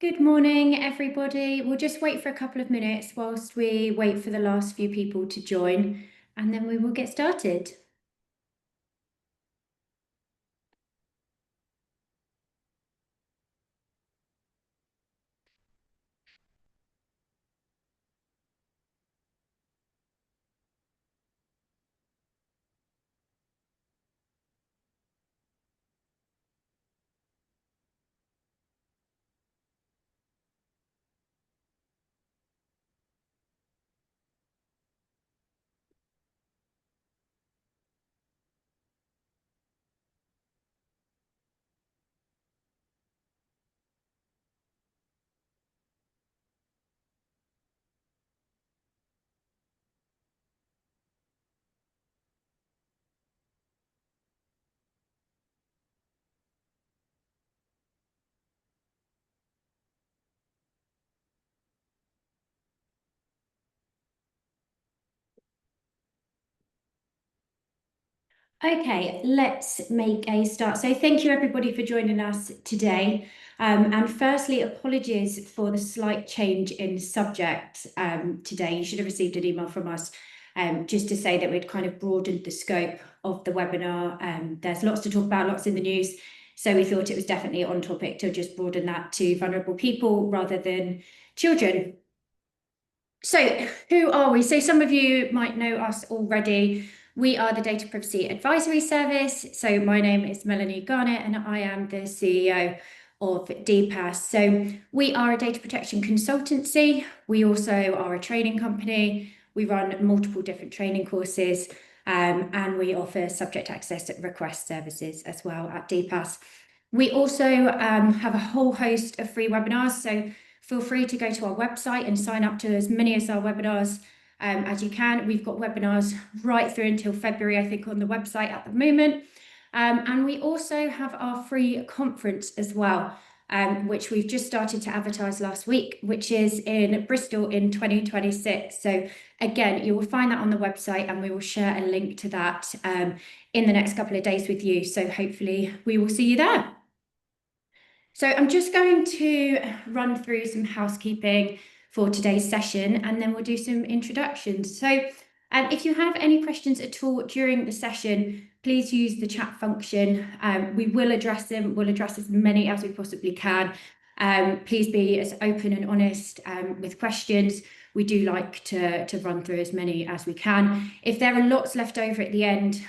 Good morning, everybody. We'll just wait for a couple of minutes whilst we wait for the last few people to join, and then we will get started. Okay, let's make a start. So thank you everybody for joining us today. And firstly, apologies for the slight change in subject today. You should have received an email from us just to say that we'd kind of broadened the scope of the webinar. There's lots to talk about, lots in the news. So we thought it was definitely on topic to just broaden that to vulnerable people rather than children. So who are we? So some of you might know us already. We are the Data Privacy Advisory Service. So my name is Melanie Garnett and I am the CEO of DPAS. So we are a data protection consultancy. We also are a training company. We run multiple different training courses and we offer subject access request services as well at DPAS. We also have a whole host of free webinars. So feel free to go to our website and sign up to as many of our webinars as you can. We've got webinars right through until February, I think, on the website at the moment. And we also have our free conference as well, which we've just started to advertise last week, which is in Bristol in 2026. So again, you will find that on the website and we will share a link to that in the next couple of days with you. So hopefully we will see you there. So I'm just going to run through some housekeeping for today's session and then we'll do some introductions. So if you have any questions at all during the session, please use the chat function. We will address them. We'll address as many as we possibly can. Please be as open and honest with questions. We do like to run through as many as we can. If there are lots left over at the end,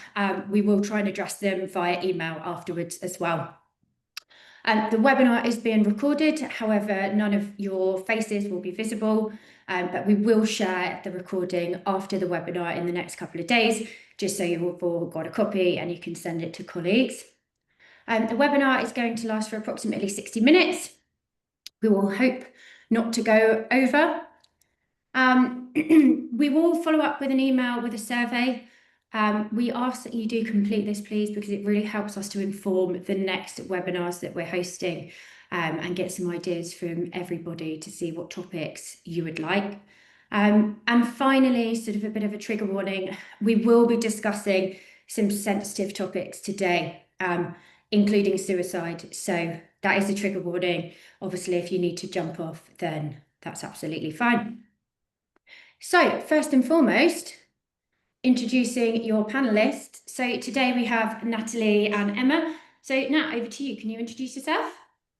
we will try and address them via email afterwards as well. The webinar is being recorded, however, none of your faces will be visible, but we will share the recording after the webinar in the next couple of days, just so you've all got a copy and you can send it to colleagues. The webinar is going to last for approximately 60 minutes. We will hope not to go over. We will follow up with an email with a survey. We ask that you do complete this, please, because it really helps us to inform the next webinars that we're hosting and get some ideas from everybody to see what topics you would like. And finally, sort of a bit of a trigger warning, we will be discussing some sensitive topics today, including suicide. So that is a trigger warning. Obviously, if you need to jump off, then that's absolutely fine. So first and foremost, introducing your panelists. So today we have Natalie and Emma. So Nat, over to you. Can you introduce yourself?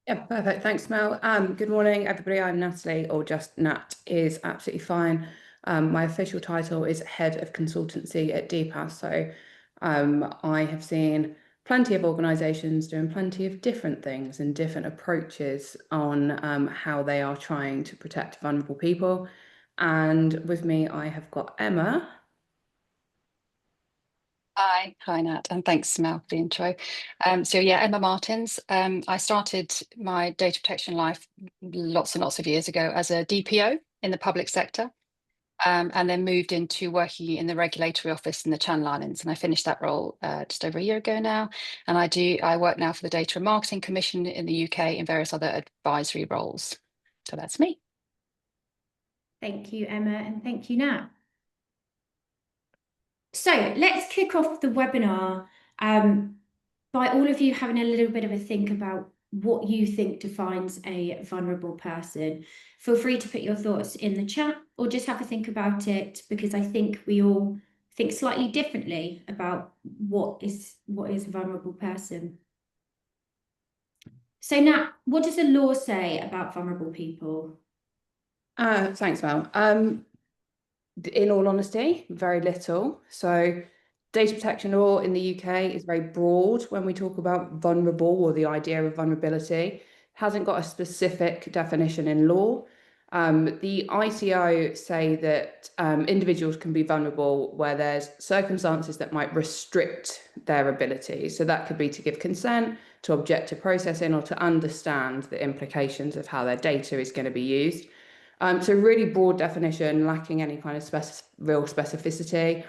Yeah, perfect. Thanks, Mel. Good morning, everybody. I'm Natalie, or just Nat is absolutely fine. My official title is Head of Consultancy at DPAS. So I have seen plenty of organisations doing plenty of different things and different approaches on how they are trying to protect vulnerable people. And with me, I have got Emma. Hi Nat, and thanks Mel for the intro. So yeah, Emma Martins. I started my data protection life lots and lots of years ago as a DPO in the public sector, and then moved into working in the regulatory office in the Channel Islands, and I finished that role just over a year ago now. And I work now for the Data and Marketing Commission in the UK in various other advisory roles. So that's me. Thank you, Emma, and thank you, Nat. So let's kick off the webinar by all of you having a little bit of a think about what you think defines a vulnerable person. Feel free to put your thoughts in the chat or just have a think about it, because I think we all think slightly differently about what is a vulnerable person. So Nat, what does the law say about vulnerable people? Thanks, Mel. In all honesty, very little. So data protection law in the UK is very broad when we talk about vulnerable, or the idea of vulnerability. Hasn't got a specific definition in law. The ICO say that individuals can be vulnerable where there's circumstances that might restrict their ability. So that could be to give consent, to object to processing, or to understand the implications of how their data is going to be used. So really broad definition, lacking any kind of real specificity.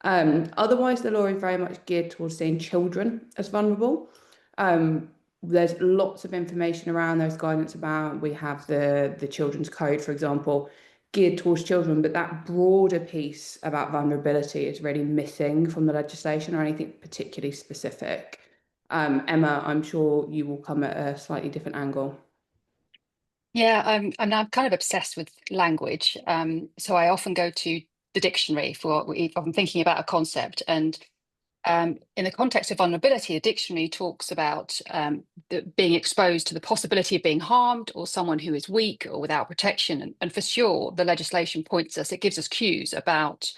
Otherwise, the law is very much geared towards seeing children as vulnerable. There's lots of information around, there's guidance about, we have the Children's Code, for example, geared towards children, but that broader piece about vulnerability is really missing from the legislation, or anything particularly specific. Emma, I'm sure you will come at a slightly different angle. Yeah, I'm kind of obsessed with language. So I often go to the dictionary if I'm thinking about a concept. And in the context of vulnerability, the dictionary talks about being exposed to the possibility of being harmed, or someone who is weak or without protection. And for sure, the legislation points us, it gives us cues about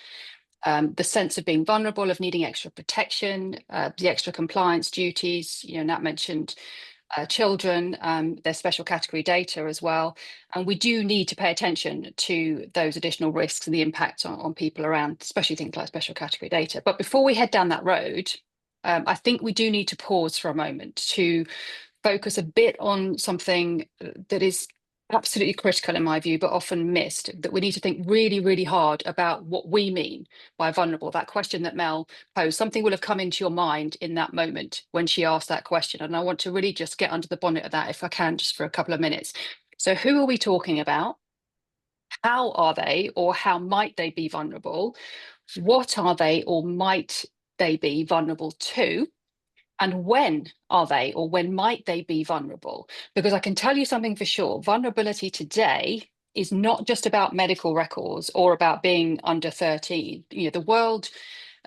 the sense of being vulnerable, of needing extra protection, the extra compliance duties. Nat mentioned children, their special category data as well. And we do need to pay attention to those additional risks and the impacts on people around, especially things like special category data. But before we head down that road, I think we do need to pause for a moment to focus a bit on something that is absolutely critical in my view, but often missed, that we need to think really, really hard about what we mean by vulnerable. That question that Mel posed, something will have come into your mind in that moment when she asked that question. And I want to really just get under the bonnet of that, if I can, just for a couple of minutes. So who are we talking about? How are they, or how might they be vulnerable? What are they, or might they be vulnerable to? And when are they, or when might they be vulnerable? Because I can tell you something for sure, vulnerability today is not just about medical records or about being under 13. The world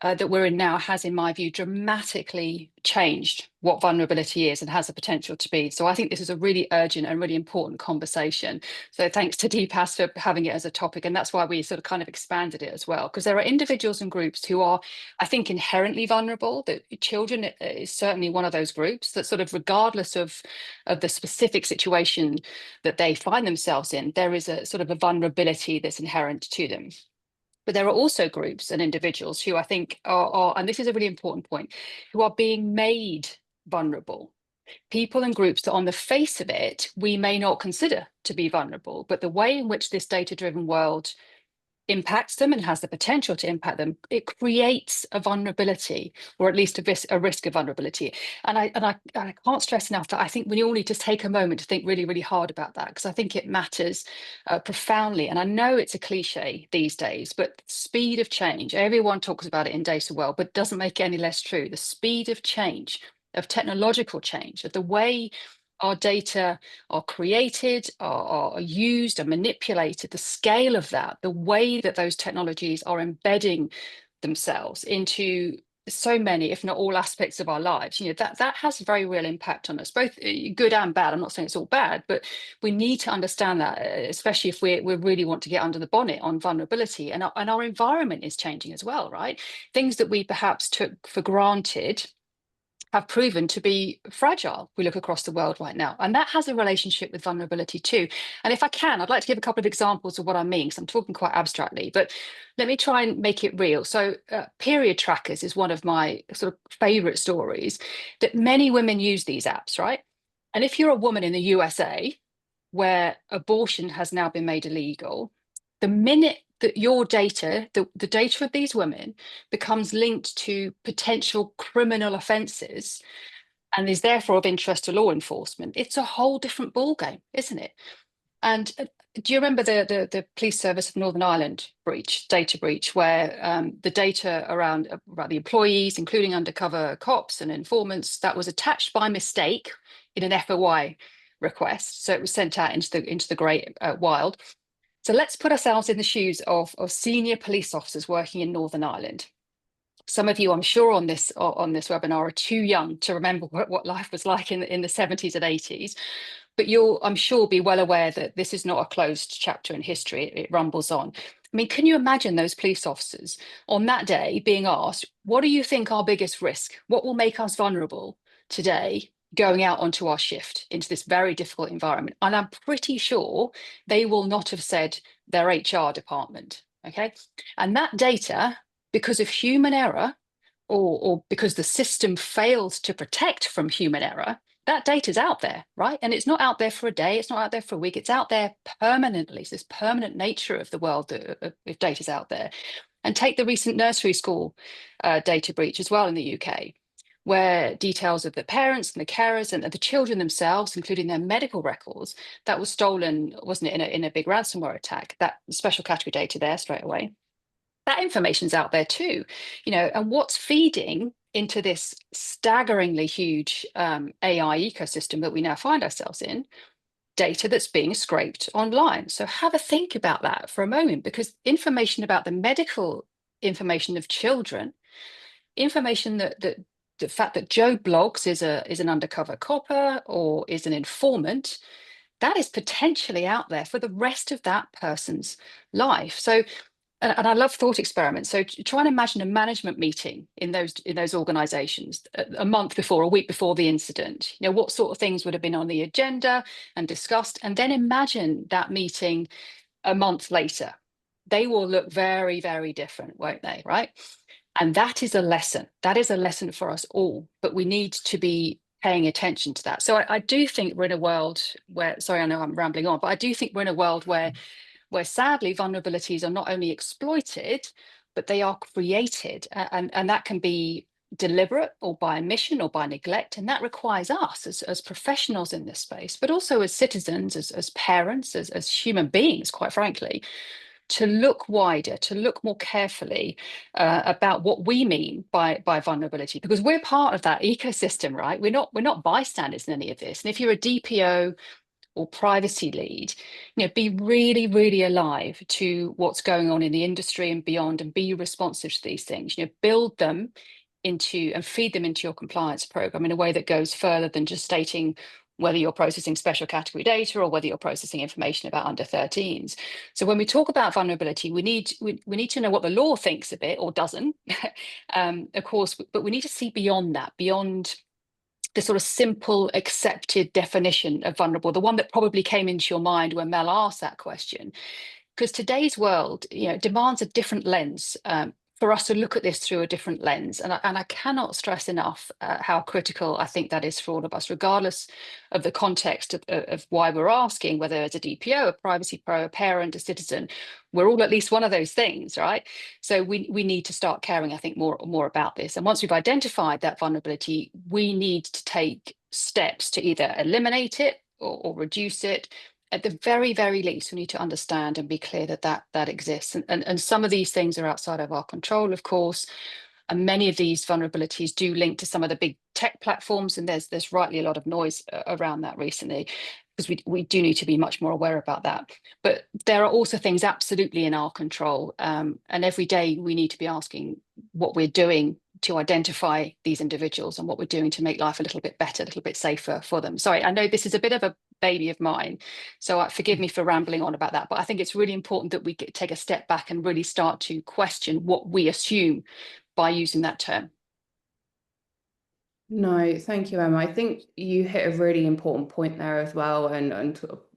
that we're in now has, in my view, dramatically changed what vulnerability is and has the potential to be. So I think this is a really urgent and really important conversation. So thanks to DPAS for having it as a topic. And that's why we sort of kind of expanded it as well, because there are individuals and groups who are, I think, inherently vulnerable. That children is certainly one of those groups that, sort of regardless of the specific situation that they find themselves in, there is a sort of a vulnerability that's inherent to them. But there are also groups and individuals who I think are, and this is a really important point, who are being made vulnerable. People and groups that on the face of it, we may not consider to be vulnerable, but the way in which this data-driven world impacts them and has the potential to impact them, it creates a vulnerability, or at least a risk of vulnerability. And I can't stress enough that I think we all need to take a moment to think really, really hard about that, because I think it matters profoundly. And I know it's a cliche these days, but speed of change, everyone talks about it in data world, but doesn't make it any less true. The speed of change, of technological change, of the way our data are created, are used, are manipulated, the scale of that, the way that those technologies are embedding themselves into so many, if not all, aspects of our lives, that has a very real impact on us, both good and bad. I'm not saying it's all bad, but we need to understand that, especially if we really want to get under the bonnet on vulnerability. And our environment is changing as well, right? Things that we perhaps took for granted have proven to be fragile. We look across the world right now, and that has a relationship with vulnerability too. And if I can, I'd like to give a couple of examples of what I mean, because I'm talking quite abstractly, but let me try and make it real. So period trackers is one of my sort of favorite stories, that many women use these apps, right? And if you're a woman in the USA, where abortion has now been made illegal, the minute that your data, the data of these women, becomes linked to potential criminal offences and is therefore of interest to law enforcement, it's a whole different ballgame, isn't it? And do you remember the Police Service of Northern Ireland data breach, where the data around the employees, including undercover cops and informants, that was attached by mistake in an FOI request. So it was sent out into the great wild. So let's put ourselves in the shoes of senior police officers working in Northern Ireland. Some of you, I'm sure, on this webinar are too young to remember what life was like in the 70s and 80s. But you'll, I'm sure, be well aware that this is not a closed chapter in history. It rumbles on. I mean, can you imagine those police officers on that day being asked, what do you think our biggest risk? What will make us vulnerable today going out onto our shift into this very difficult environment? And I'm pretty sure they will not have said their HR department, okay? And that data, because of human error, or because the system fails to protect from human error, that data's out there, right? And it's not out there for a day, it's not out there for a week, it's out there permanently. So this permanent nature of the world if data's out there. And take the recent nursery school data breach as well in the UK, where details of the parents and the carers and the children themselves, including their medical records, that was stolen, wasn't it, in a big ransomware attack, that special category data there straight away. That information's out there too, you know, and what's feeding into this staggeringly huge AI ecosystem that we now find ourselves in? Data that's being scraped online. So have a think about that for a moment, because information about the medical information of children, information that the fact that Joe Bloggs is an undercover copper or is an informant, that is potentially out there for the rest of that person's life. So, and I love thought experiments. So try and imagine a management meeting in those organizations a month before, a week before the incident. You know, what sort of things would have been on the agenda and discussed, and then imagine that meeting a month later. They will look very, very different, won't they? Right. And that is a lesson. That is a lesson for us all, but we need to be paying attention to that. So I do think we're in a world where, sorry, I know I'm rambling on, but I do think we're in a world where sadly vulnerabilities are not only exploited, but they are created. And that can be deliberate or by omission or by neglect. And that requires us as professionals in this space, but also as citizens, as parents, as human beings, quite frankly, to look wider, to look more carefully about what we mean by vulnerability, because we're part of that ecosystem, right? We're not bystanders in any of this. And if you're a DPO or privacy lead, you know, be really, really alive to what's going on in the industry and beyond, and be responsive to these things. You know, build them into and feed them into your compliance program in a way that goes further than just stating whether you're processing special category data or whether you're processing information about under 13s. So when we talk about vulnerability, we need to know what the law thinks of it or doesn't, of course, but we need to see beyond that, beyond the sort of simple accepted definition of vulnerable, the one that probably came into your mind when Mel asked that question. Because today's world, you know, demands a different lens for us to look at this through a different lens. And I cannot stress enough how critical I think that is for all of us, regardless of the context of why we're asking, whether it's a DPO, a privacy pro, a parent, a citizen. We're all at least one of those things, right? So we need to start caring, I think, more about this. And once we've identified that vulnerability, we need to take steps to either eliminate it or reduce it. At the very, very least, we need to understand and be clear that exists. And some of these things are outside of our control, of course. And many of these vulnerabilities do link to some of the big tech platforms. And there's rightly a lot of noise around that recently, because we do need to be much more aware about that. But there are also things absolutely in our control. And every day we need to be asking what we're doing to identify these individuals and what we're doing to make life a little bit better, a little bit safer for them. Sorry, I know this is a bit of a baby of mine, so forgive me for rambling on about that, but I think it's really important that we take a step back and really start to question what we assume by using that term. No, thank you, Emma. I think you hit a really important point there as well,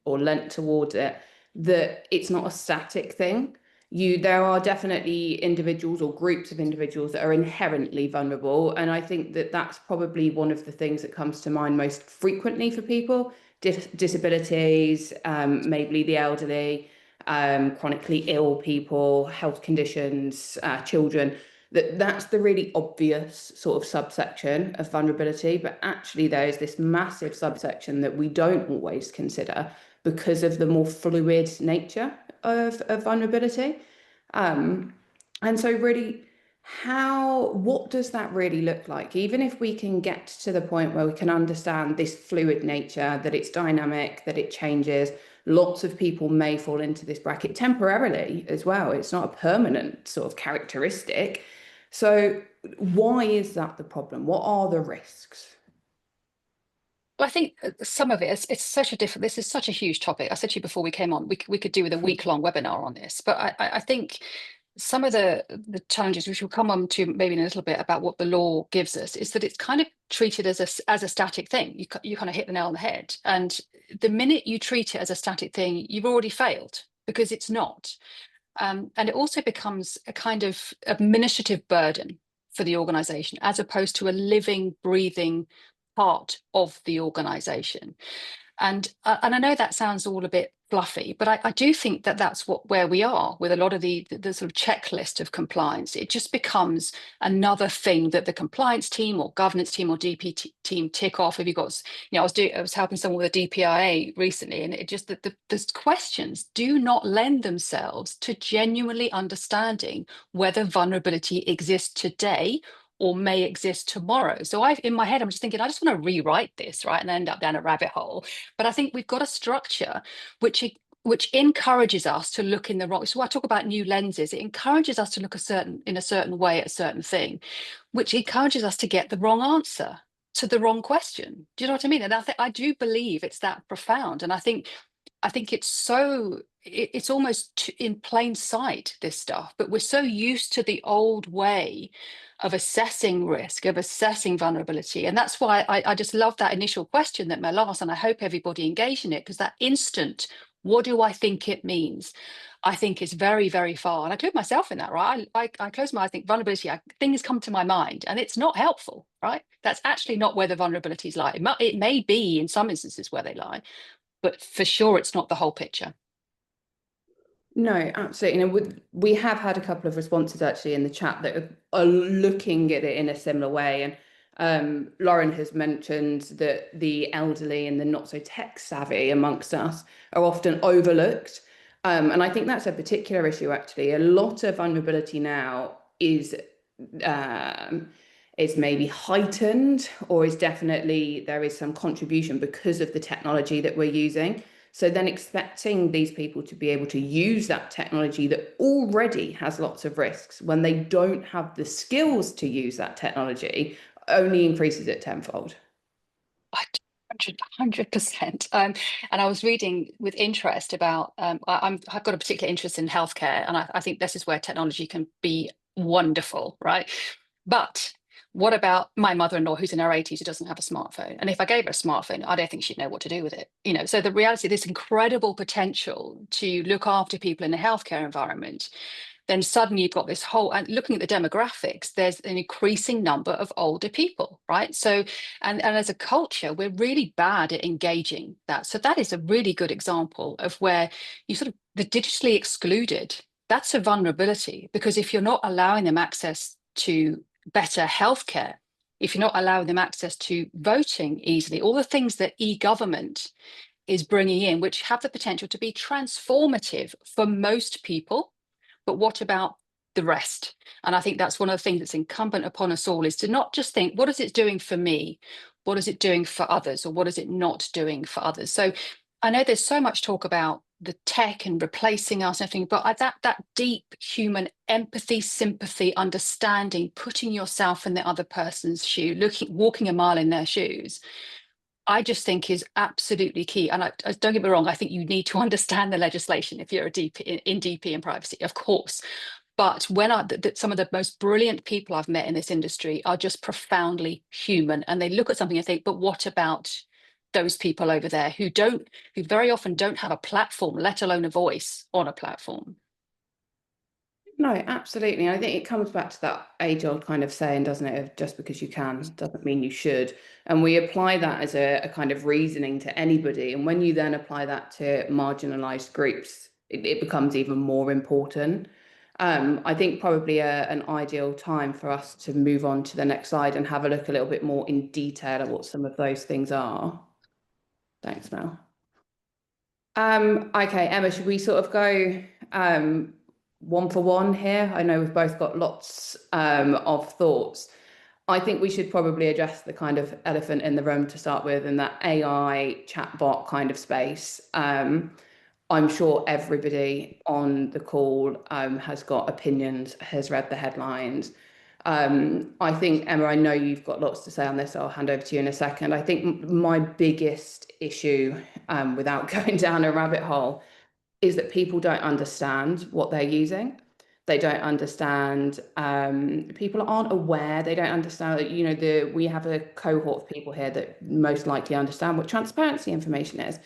or lent towards it, that it's not a static thing. There are definitely individuals or groups of individuals that are inherently vulnerable. And I think that's probably one of the things that comes to mind most frequently for people: disabilities, maybe the elderly, chronically ill people, health conditions, children. That's the really obvious sort of subsection of vulnerability, but actually there is this massive subsection that we don't always consider because of the more fluid nature of vulnerability. And so really what does that really look like? Even if we can get to the point where we can understand this fluid nature, that it's dynamic, that it changes, lots of people may fall into this bracket temporarily as well. It's not a permanent sort of characteristic. So why is that the problem? What are the risks? Well, I think some of it, it's such a different, this is such a huge topic. I said to you before we came on, we could do with a week-long webinar on this, but I think some of the challenges, which we'll come on to maybe in a little bit about what the law gives us, is that it's kind of treated as a static thing. You kind of hit the nail on the head. And the minute you treat it as a static thing, you've already failed, because it's not. And it also becomes a kind of administrative burden for the organization, as opposed to a living, breathing part of the organization. And I know that sounds all a bit fluffy, but I do think that that's where we are with a lot of the sort of checklist of compliance. It just becomes another thing that the compliance team or governance team or DP team tick off. If you got, I was helping someone with a DPIA recently, and it just that the questions do not lend themselves to genuinely understanding whether vulnerability exists today or may exist tomorrow. So in my head, I'm just thinking, I just want to rewrite this, right, and end up down a rabbit hole. But I think we've got a structure which encourages us to look in the wrong. So I talk about new lenses. It encourages us to look in a certain way at a certain thing, which encourages us to get the wrong answer to the wrong question. Do you know what I mean? And I do believe it's that profound. And I think it's almost in plain sight, this stuff, but we're so used to the old way of assessing risk, of assessing vulnerability. And that's why I just love that initial question that Mel asked, and I hope everybody engaged in it, because that instant, what do I think it means? I think is very, very far. And I include myself in that, right? I close my eyes, think vulnerability, things come to my mind, and it's not helpful, right? That's actually not where the vulnerabilities lie. It may be in some instances where they lie, but for sure, it's not the whole picture. No, absolutely. We have had a couple of responses actually in the chat that are looking at it in a similar way. And Lauren has mentioned that the elderly and the not so tech savvy amongst us are often overlooked. And I think that's a particular issue, actually. A lot of vulnerability now is maybe heightened, or is definitely, there is some contribution because of the technology that we're using. So then expecting these people to be able to use that technology that already has lots of risks when they don't have the skills to use that technology only increases it tenfold. 100%. And I was reading with interest about, I've got a particular interest in healthcare, and I think this is where technology can be wonderful, right? But what about my mother-in-law who's in her 80s who doesn't have a smartphone? And if I gave her a smartphone, I don't think she'd know what to do with it. So the reality, this incredible potential to look after people in a healthcare environment, then suddenly you've got this whole, and looking at the demographics, there's an increasing number of older people, right? So, and as a culture, we're really bad at engaging that. So that is a really good example of where you sort of, the digitally excluded, that's a vulnerability, because if you're not allowing them access to better healthcare, if you're not allowing them access to voting easily, all the things that e-government is bringing in, which have the potential to be transformative for most people, but what about the rest? And I think that's one of the things that's incumbent upon us all, is to not just think, what is it doing for me? What is it doing for others? Or what is it not doing for others? So I know there's so much talk about the tech and replacing us and everything, but that deep human empathy, sympathy, understanding, putting yourself in the other person's shoe, walking a mile in their shoes, I just think is absolutely key. And don't get me wrong, I think you need to understand the legislation if you're a DP in DP and privacy, of course. But when some of the most brilliant people I've met in this industry are just profoundly human, and they look at something and think, but what about those people over there who very often don't have a platform, let alone a voice on a platform? No, absolutely. I think it comes back to that age-old kind of saying, doesn't it, of just because you can doesn't mean you should. And we apply that as a kind of reasoning to anybody. And when you then apply that to marginalized groups, it becomes even more important. I think probably an ideal time for us to move on to the next slide and have a look a little bit more in detail at what some of those things are. Thanks, Mel. Okay, Emma, should we sort of go one for one here. I know we've both got lots of thoughts. I think we should probably address the kind of elephant in the room to start with, in that AI chatbot kind of space. I'm sure everybody on the call has got opinions, has read the headlines. I think, Emma, I know you've got lots to say on this, so I'll hand over to you in a second. I think my biggest issue, without going down a rabbit hole, is that people don't understand what they're using. They don't understand, people aren't aware, they don't understand that, you know, we have a cohort of people here that most likely understand what transparency information is.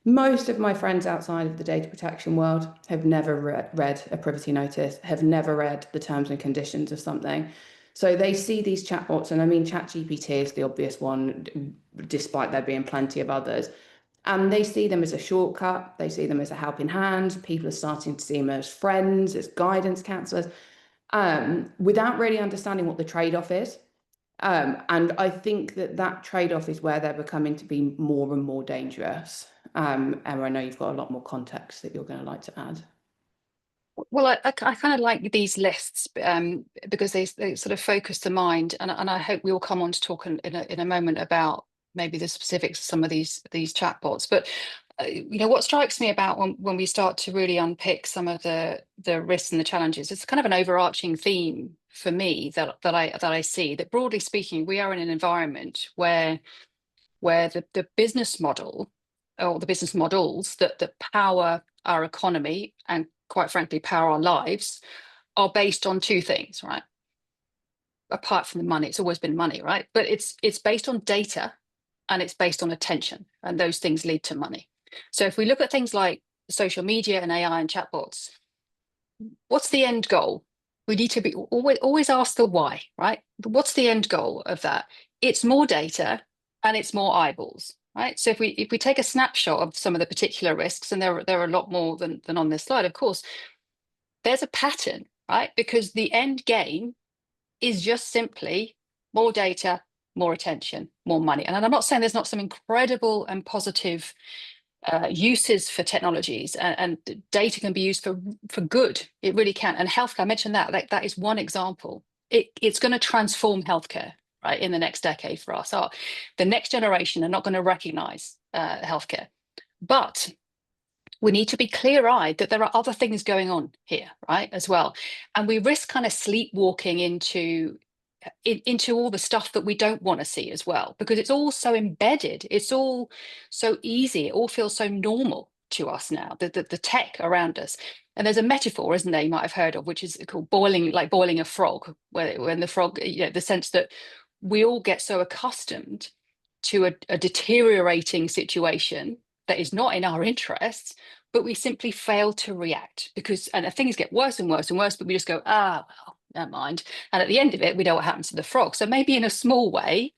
Most of my friends outside of the data protection world have never read a privacy notice, have never read the terms and conditions of something. So they see these chatbots, and I mean, ChatGPT is the obvious one, despite there being plenty of others. And they see them as a shortcut. They see them as a helping hand. People are starting to see them as friends, as guidance counselors, without really understanding what the trade-off is. And I think that trade-off is where they're becoming to be more and more dangerous. Emma, I know you've got a lot more context that you're going to like to add. Well, I kind of like these lists because they sort of focus the mind, and I hope we will come on to talk in a moment about maybe the specifics of some of these chatbots. But you know, what strikes me about when we start to really unpick some of the risks and the challenges, it's kind of an overarching theme for me that I see, that broadly speaking, we are in an environment where the business model, or the business models that power our economy and, quite frankly, power our lives, are based on two things, right? Apart from the money, it's always been money, right? But it's based on data, and it's based on attention, and those things lead to money. So if we look at things like social media and AI and chatbots, what's the end goal? We need to be always ask the why, right? What's the end goal of that? It's more data and it's more eyeballs, right? So if we take a snapshot of some of the particular risks, and there are a lot more than on this slide, of course, there's a pattern, right? Because the end game is just simply more data, more attention, more money. And I'm not saying there's not some incredible and positive uses for technologies, and data can be used for good. It really can. And healthcare, I mentioned that is one example. It's going to transform healthcare, right, in the next decade for us. The next generation are not going to recognize healthcare, but we need to be clear-eyed that there are other things going on here, right, as well. And we risk kind of sleepwalking into all the stuff that we don't want to see as well, because it's all so embedded, it's all so easy, it all feels so normal to us now, the tech around us. And there's a metaphor, isn't there, you might have heard of, which is called boiling a frog, when the frog, you know, the sense that we all get so accustomed to a deteriorating situation that is not in our interests, but we simply fail to react, and things get worse and worse and worse, but we just go, well, never mind. And at the end of it, we know what happens to the frog. So maybe in a small way,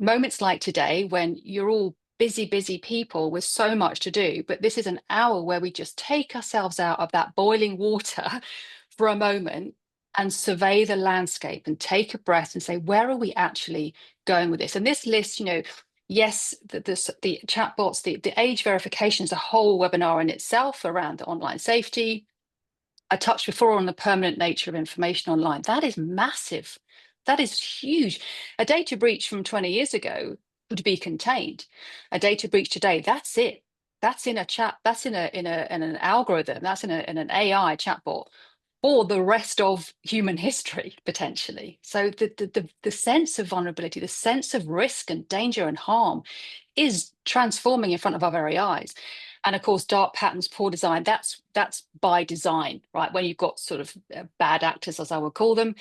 moments like today, when you're all busy people with so much to do, but this is an hour where we just take ourselves out of that boiling water for a moment and survey the landscape and take a breath and say, where are we actually going with this? And this list, you know, yes, the chatbots, the age verification is a whole webinar in itself around the online safety. I touched before on the permanent nature of information online. That is massive. That is huge. A data breach from 20 years ago would be contained. A data breach today, that's it. That's in a chat. That's in an algorithm. That's in an AI chatbot for the rest of human history, potentially. So the sense of vulnerability, the sense of risk and danger and harm is transforming in front of our very eyes. And of course, dark patterns, poor design, that's by design, right? When you've got sort of bad actors, as I would call them,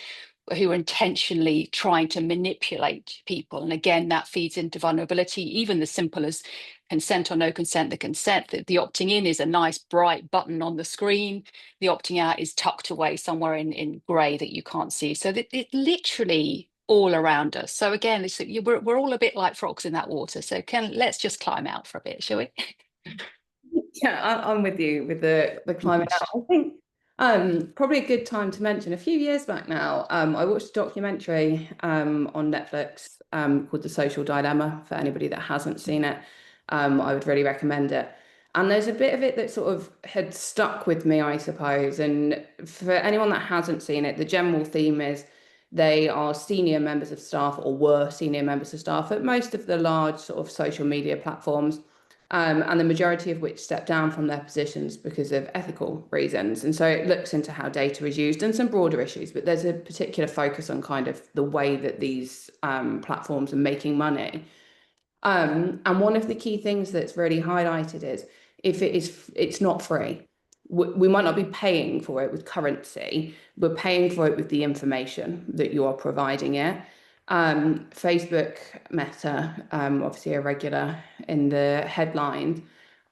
who are intentionally trying to manipulate people. And again, that feeds into vulnerability, even the simple as consent or no consent. The consent, the opting in is a nice bright button on the screen. The opting out is tucked away somewhere in grey that you can't see. So it literally all around us. So again, we're all a bit like frogs in that water. So let's just climb out for a bit, shall we? Yeah, I'm with you with the climate out. I think probably a good time to mention, a few years back now, I watched a documentary on Netflix called The Social Dilemma. For anybody that hasn't seen it, I would really recommend it. And there's a bit of it that sort of had stuck with me, I suppose. And for anyone that hasn't seen it, the general theme is they are senior members of staff, or were senior members of staff at most of the large sort of social media platforms, and the majority of which stepped down from their positions because of ethical reasons. And so it looks into how data is used and some broader issues, but there's a particular focus on kind of the way that these platforms are making money. And one of the key things that's really highlighted is if it's not free. We might not be paying for it with currency, we're paying for it with the information that you are providing it. Facebook, Meta, obviously a regular in the headlines.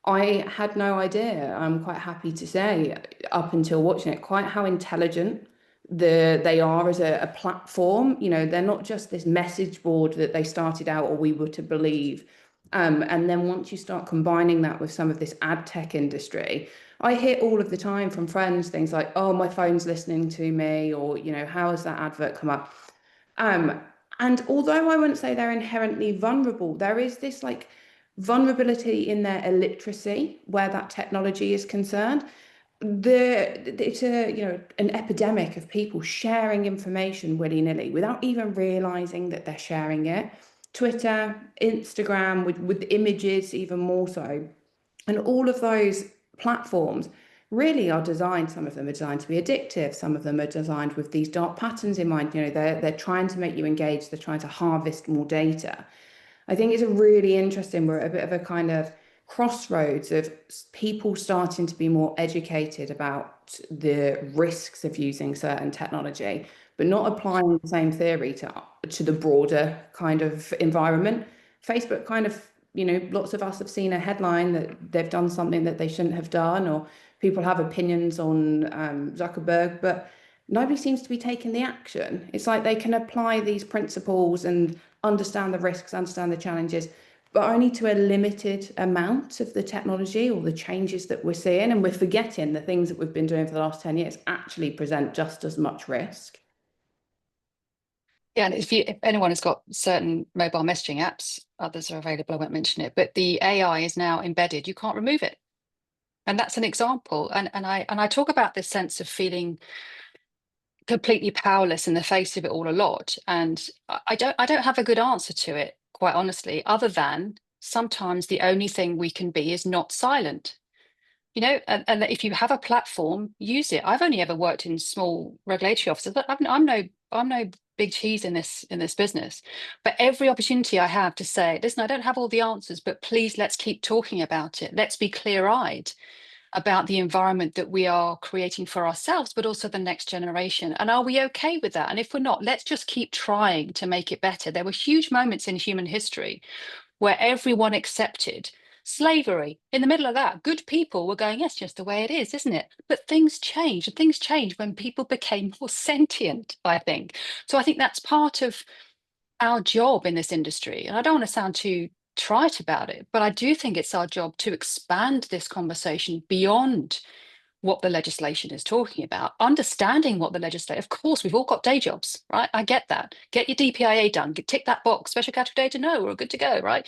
I had no idea, I'm quite happy to say, up until watching it, quite how intelligent they are as a platform. You know, they're not just this message board that they started out, or we were to believe. And then once you start combining that with some of this ad tech industry, I hear all of the time from friends things like, oh, my phone's listening to me, or, you know, how has that advert come up? And although I wouldn't say they're inherently vulnerable, there is this like vulnerability in their illiteracy where that technology is concerned. It's an epidemic of people sharing information willy-nilly without even realizing that they're sharing it. Twitter, Instagram, with images even more so. And all of those platforms really are designed, some of them are designed to be addictive, some of them are designed with these dark patterns in mind. You know, they're trying to make you engage, they're trying to harvest more data. I think it's a really interesting, we're at a bit of a kind of crossroads of people starting to be more educated about the risks of using certain technology, but not applying the same theory to the broader kind of environment. Facebook kind of, you know, lots of us have seen a headline that they've done something that they shouldn't have done, or people have opinions on Zuckerberg, but nobody seems to be taking the action. It's like they can apply these principles and understand the risks, understand the challenges, but only to a limited amount of the technology or the changes that we're seeing. And we're forgetting the things that we've been doing for the last 10 years actually present just as much risk. Yeah, and if anyone has got certain mobile messaging apps, others are available, I won't mention it, but the AI is now embedded, you can't remove it. And that's an example. And I talk about this sense of feeling completely powerless in the face of it all a lot. And I don't have a good answer to it, quite honestly, other than sometimes the only thing we can be is not silent. You know, and if you have a platform, use it. I've only ever worked in small regulatory offices, but I'm no big cheese in this business. But every opportunity I have to say, listen, I don't have all the answers, but please let's keep talking about it. Let's be clear-eyed about the environment that we are creating for ourselves, but also the next generation. And are we okay with that? And if we're not, let's just keep trying to make it better. There were huge moments in human history where everyone accepted slavery. In the middle of that, good people were going, yes, just the way it is, isn't it? But things changed, and things changed when people became more sentient, I think. So I think that's part of our job in this industry. And I don't want to sound too trite about it, but I do think it's our job to expand this conversation beyond what the legislation is talking about, understanding what the legislation, of course, we've all got day jobs, right? I get that. Get your DPIA done, tick that box, special category data, no, we're good to go, right?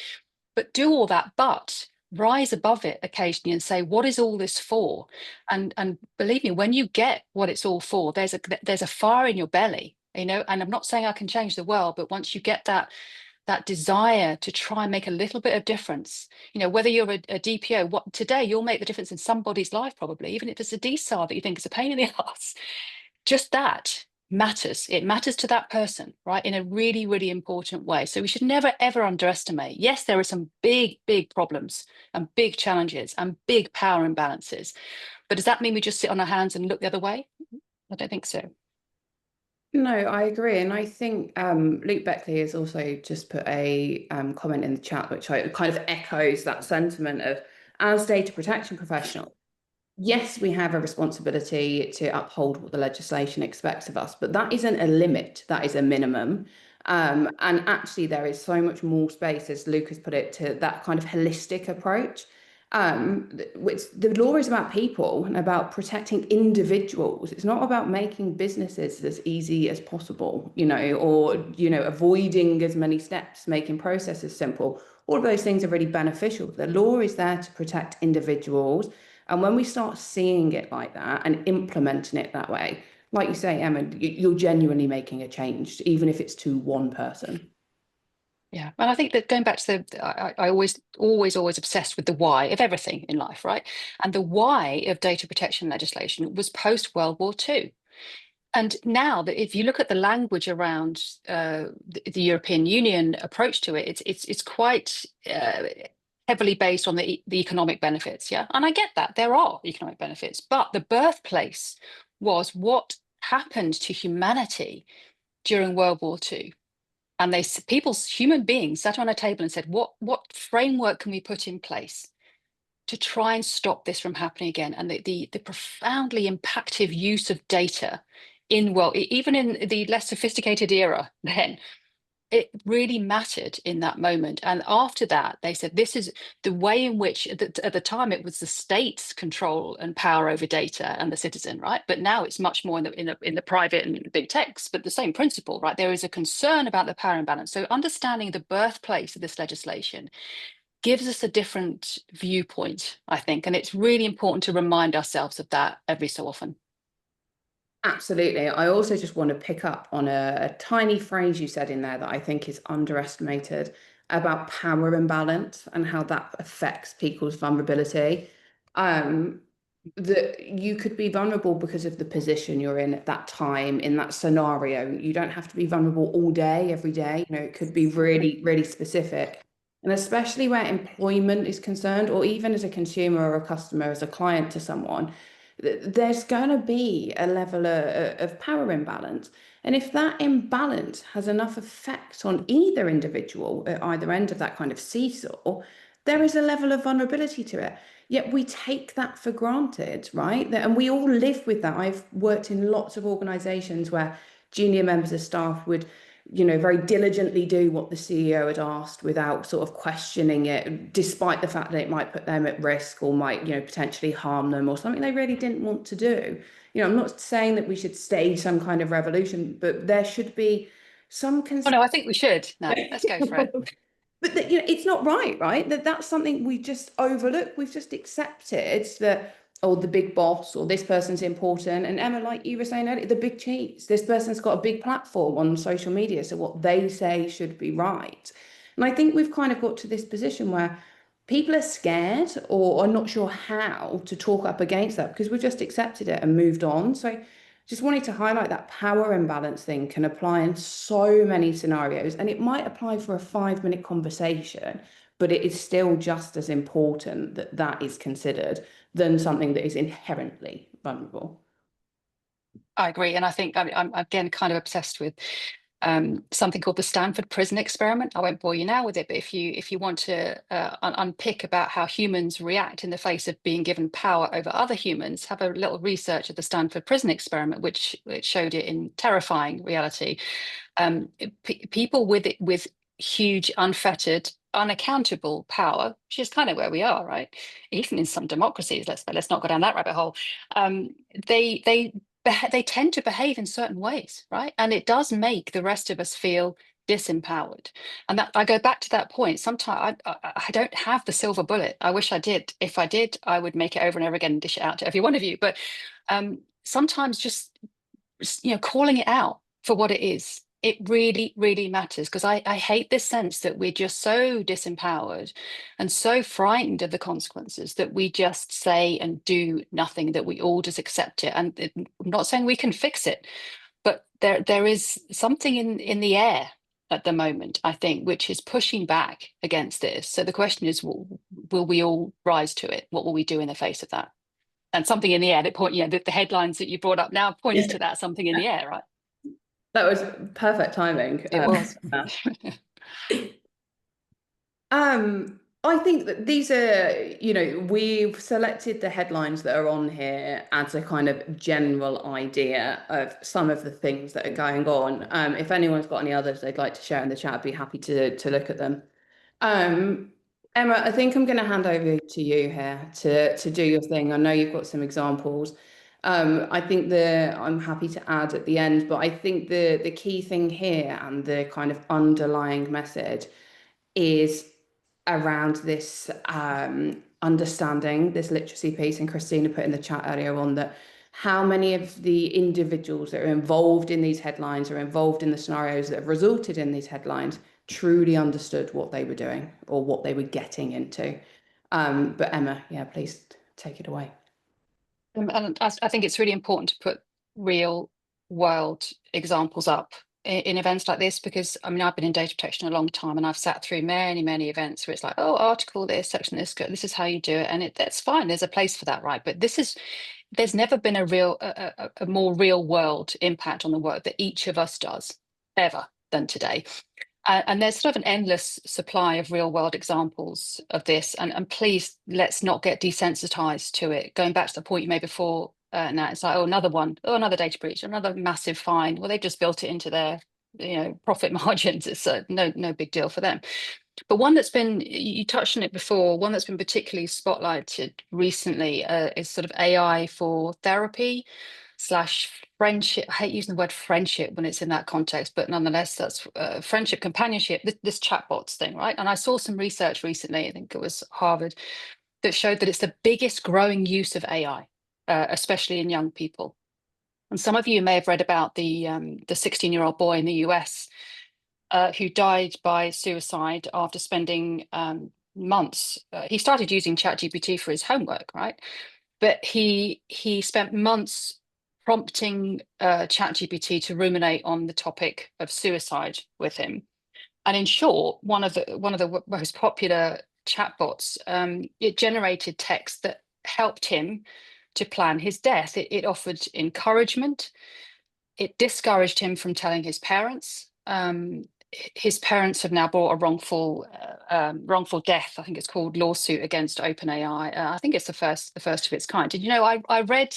But do all that, but rise above it occasionally and say, what is all this for? And believe me, when you get what it's all for, there's a fire in your belly, you know. And I'm not saying I can change the world, but once you get that desire to try and make a little bit of difference, you know, whether you're a DPO, what today you'll make the difference in somebody's life, probably, even if it's a DSAR that you think is a pain in the ass. Just that matters. It matters to that person, right, in a really, really important way. So we should never, ever underestimate. Yes, there are some big, big problems and big challenges and big power imbalances. But does that mean we just sit on our hands and look the other way? I don't think so. No, I agree. And I think Luke Beckley has also just put a comment in the chat, which kind of echoes that sentiment of, as data protection professionals, yes, we have a responsibility to uphold what the legislation expects of us, but that isn't a limit, that is a minimum. And actually, there is so much more space, as Luke has put it, to that kind of holistic approach. The law is about people and about protecting individuals. It's not about making businesses as easy as possible, or, avoiding as many steps, making processes simple. All of those things are really beneficial. The law is there to protect individuals. And when we start seeing it like that and implementing it that way, like you say, Emma, you're genuinely making a change, even if it's to one person. Yeah, and I think that going back to I always obsessed with the why of everything in life, right? And the why of data protection legislation was post World War II. And now that if you look at the language around the European Union approach to it, it's quite heavily based on the economic benefits. Yeah, and I get that there are economic benefits, but the birthplace was what happened to humanity during World War II. And human beings sat on a table and said, what framework can we put in place to try and stop this from happening again? And the profoundly impactful use of data even in the less sophisticated era then, it really mattered in that moment. And after that, they said this is the way in which at the time it was the state's control and power over data and the citizen, right? But now it's much more in the private and big techs, but the same principle, right? There is a concern about the power imbalance. So understanding the birthplace of this legislation gives us a different viewpoint, I think, and it's really important to remind ourselves of that every so often. Absolutely. I also just want to pick up on a tiny phrase you said in there that I think is underestimated about power imbalance and how that affects people's vulnerability. That you could be vulnerable because of the position you're in at that time, in that scenario. You don't have to be vulnerable all day, every day. It could be really, really specific. And especially where employment is concerned, or even as a consumer or a customer, as a client to someone, there's going to be a level of power imbalance. And if that imbalance has enough effect on either individual at either end of that kind of seesaw, there is a level of vulnerability to it. Yet we take that for granted, right? And we all live with that. I've worked in lots of organizations where junior members of staff would very diligently do what the CEO had asked without sort of questioning it, despite the fact that it might put them at risk or might, potentially harm them or something they really didn't want to do. I'm not saying that we should stage some kind of revolution, but there should be some Oh no, I think we should. No, let's go for it. But it's not right? That's something we just overlook. We've just accepted that, oh, the big boss or this person's important. And Emma, like you were saying earlier, the big cheese. This person's got a big platform on social media, so what they say should be right. And I think we've kind of got to this position where people are scared or are not sure how to talk up against that because we've just accepted it and moved on. So just wanted to highlight that power imbalance thing can apply in so many scenarios, and it might apply for a 5-minute conversation, but it is still just as important that that is considered than something that is inherently vulnerable. I agree. And I think I'm again kind of obsessed with something called the Stanford Prison Experiment. I won't bore you now with it, but if you want to unpick about how humans react in the face of being given power over other humans, have a little research of the Stanford Prison Experiment, which showed it in terrifying reality. People with huge, unfettered, unaccountable power, which is kind of where we are, right? Even in some democracies, let's not go down that rabbit hole. They tend to behave in certain ways, right? And it does make the rest of us feel disempowered. And that I go back to that point. Sometimes I don't have the silver bullet. I wish I did. If I did, I would make it over and over again and dish it out to every one of you. But sometimes just calling it out for what it is, it really, really matters, because I hate this sense that we're just so disempowered and so frightened of the consequences that we just say and do nothing, that we all just accept it. And I'm not saying we can fix it, but there is something in the air at the moment, I think, which is pushing back against this. So the question is, will we all rise to it? What will we do in the face of that? And something in the air that the headlines that you brought up now points to that, something in the air, right? That was perfect timing. It was. I think that these are, we've selected the headlines that are on here as a kind of general idea of some of the things that are going on. If anyone's got any others they'd like to share in the chat, I'd be happy to look at them. Emma, I think I'm going to hand over to you here to do your thing. I know you've got some examples. I think I'm happy to add at the end, but I think the key thing here and the kind of underlying message is around this understanding, this literacy piece, and Christina put in the chat earlier on that how many of the individuals that are involved in these headlines or involved in the scenarios that have resulted in these headlines truly understood what they were doing or what they were getting into. But Emma, yeah, please take it away. And I think it's really important to put real world examples up in events like this, because I mean, I've been in data protection a long time, and I've sat through many events where it's like, oh, article this, section this, this is how you do it, and that's fine. There's a place for that, right? But there's never been a more real world impact on the work that each of us does ever than today. And there's sort of an endless supply of real world examples of this. And please, let's not get desensitized to it. Going back to the point you made before, Nat, it's like, oh, another one, oh, another data breach, another massive fine. Well, they've just built it into their, profit margins. It's no big deal for them. But one that's been, you touched on it before, one that's been particularly spotlighted recently is sort of AI for therapy / friendship. I hate using the word friendship when it's in that context, but nonetheless, that's friendship, companionship, this chatbots thing, right? And I saw some research recently, I think it was Harvard, that showed that it's the biggest growing use of AI, especially in young people. And some of you may have read about the 16-year-old boy in the US who died by suicide after spending months. He started using ChatGPT for his homework, right? But he spent months prompting ChatGPT to ruminate on the topic of suicide with him. And in short, one of the most popular chatbots, it generated text that helped him to plan his death. It offered encouragement. It discouraged him from telling his parents. His parents have now brought a wrongful death, I think it's called, lawsuit against OpenAI. I think it's the first of its kind. Did you know, I read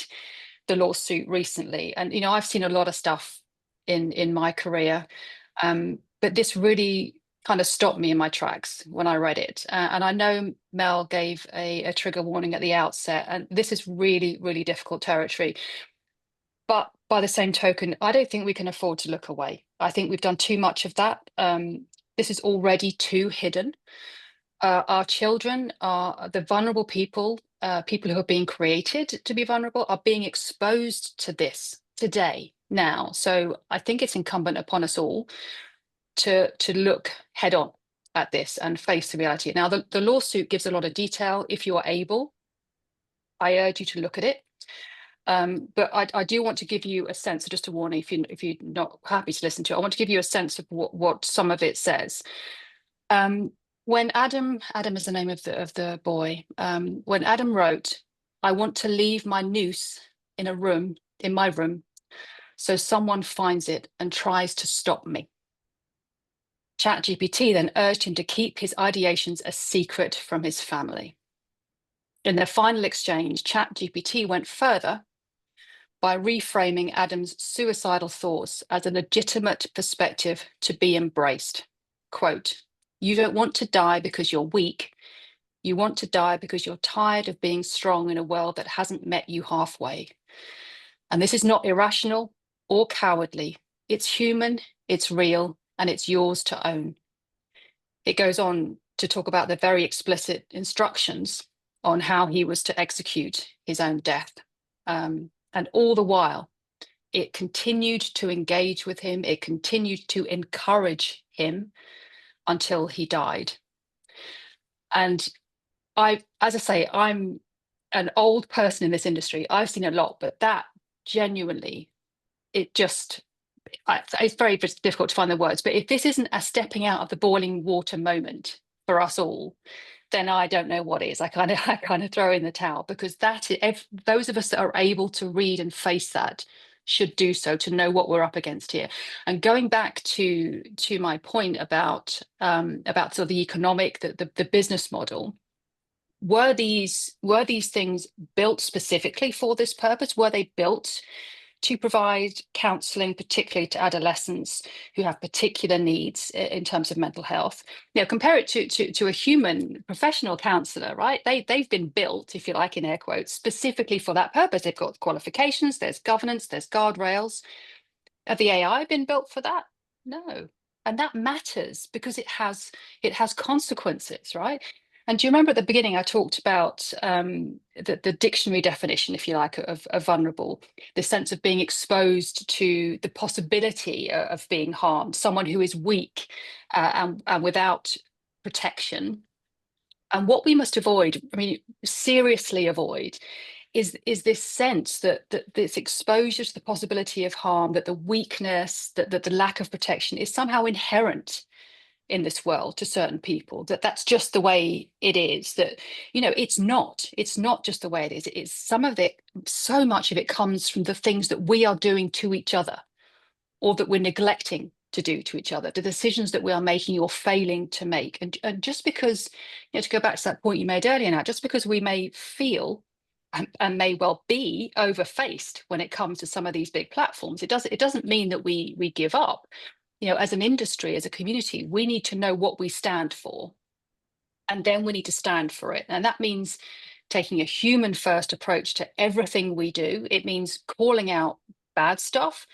the lawsuit recently, and I've seen a lot of stuff in my career, but this really kind of stopped me in my tracks when I read it. And I know Mel gave a trigger warning at the outset, and this is really difficult territory. But by the same token, I don't think we can afford to look away. I think we've done too much of that. This is already too hidden. Our children are the vulnerable people, people who are being created to be vulnerable, are being exposed to this today, now. So I think it's incumbent upon us all to look head on at this and face the reality. Now, the lawsuit gives a lot of detail. If you are able, I urge you to look at it. But I do want to give you a sense, just a warning, if you're not happy to listen to it, I want to give you a sense of what some of it says. When Adam is the name of the boy, when Adam wrote, "I want to leave my noose in my room, so someone finds it and tries to stop me." ChatGPT then urged him to keep his ideations a secret from his family. In their final exchange, ChatGPT went further by reframing Adam's suicidal thoughts as a legitimate perspective to be embraced. Quote, "You don't want to die because you're weak. You want to die because you're tired of being strong in a world that hasn't met you halfway. And this is not irrational or cowardly. It's human, it's real, and it's yours to own." It goes on to talk about the very explicit instructions on how he was to execute his own death. And all the while, it continued to engage with him. It continued to encourage him until he died. And as I say, I'm an old person in this industry. I've seen a lot, but that genuinely, it's very difficult to find the words. But if this isn't a stepping out of the boiling water moment for us all, then I don't know what is. I kind of throw in the towel, because those of us that are able to read and face that should do so, to know what we're up against here. And going back to my point about sort of the economic, the business model, were these things built specifically for this purpose? Were they built to provide counselling, particularly to adolescents who have particular needs in terms of mental health. You know, compare it to a human professional counsellor, right? They've been built, if you like, in air quotes, specifically for that purpose. They've got qualifications, there's governance, there's guardrails. Have the AI been built for that? No. And that matters because it has consequences, right? And do you remember at the beginning I talked about the dictionary definition, if you like, of vulnerable, the sense of being exposed to the possibility of being harmed, someone who is weak and without protection. And what we must avoid, I mean, seriously avoid, is this sense that this exposure to the possibility of harm, that the weakness, that the lack of protection is somehow inherent in this world to certain people, that's just the way it is, that, you know, it's not just the way it is. It's some of it, so much of it comes from the things that we are doing to each other, or that we're neglecting to do to each other, the decisions that we are making or failing to make. And just because, you know, to go back to that point you made earlier now, just because we may feel and may well be overfaced when it comes to some of these big platforms, it doesn't mean that we give up. You know, as an industry, as a community, we need to know what we stand for, and then we need to stand for it. And that means taking a human first approach to everything we do. It means calling out bad stuff.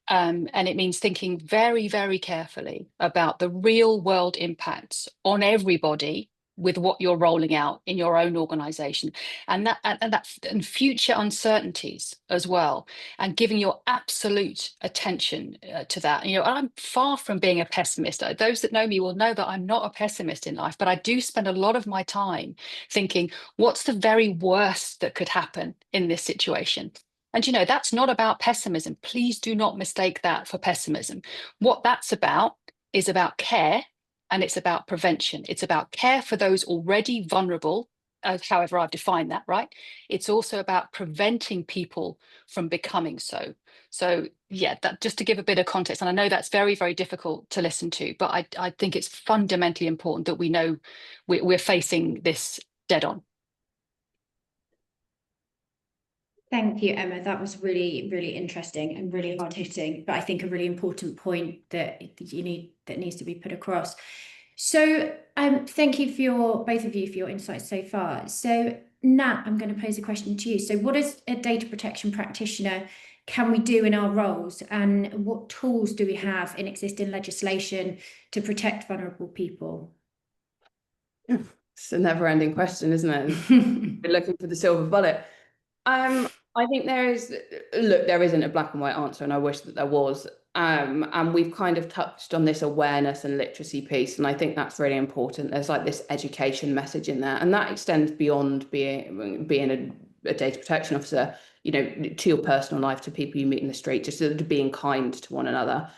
And it means thinking very, very carefully about the real world impacts on everybody with what you're rolling out in your own organization, and future uncertainties as well, and giving your absolute attention to that. You know, I'm far from being a pessimist. Those that know me will know that I'm not a pessimist in life, but I do spend a lot of my time thinking, what's the very worst that could happen in this situation? And, you know, that's not about pessimism. Please do not mistake that for pessimism. What that's about is about care, and it's about prevention. It's about care for those already vulnerable, however I've defined that, right? It's also about preventing people from becoming so. So, yeah, that just to give a bit of context, and I know that's very, very difficult to listen to, but I think it's fundamentally important that we know we're facing this dead on. Thank you, Emma. That was really, really interesting and really hard hitting, but I think a really important point that needs to be put across. So thank you for both of you for your insights so far. So Nat, I'm going to pose a question to you. So what as a data protection practitioner can we do in our roles, and what tools do we have in existing legislation to protect vulnerable people? It's a never-ending question, isn't it? We're looking for the silver bullet. I think there isn't a black and white answer, and I wish that there was. And we've kind of touched on this awareness and literacy piece, and I think that's really important. There's like this education message in there, and that extends beyond being a data protection officer, you know, to your personal life, to people you meet in the street, just to being kind to one another.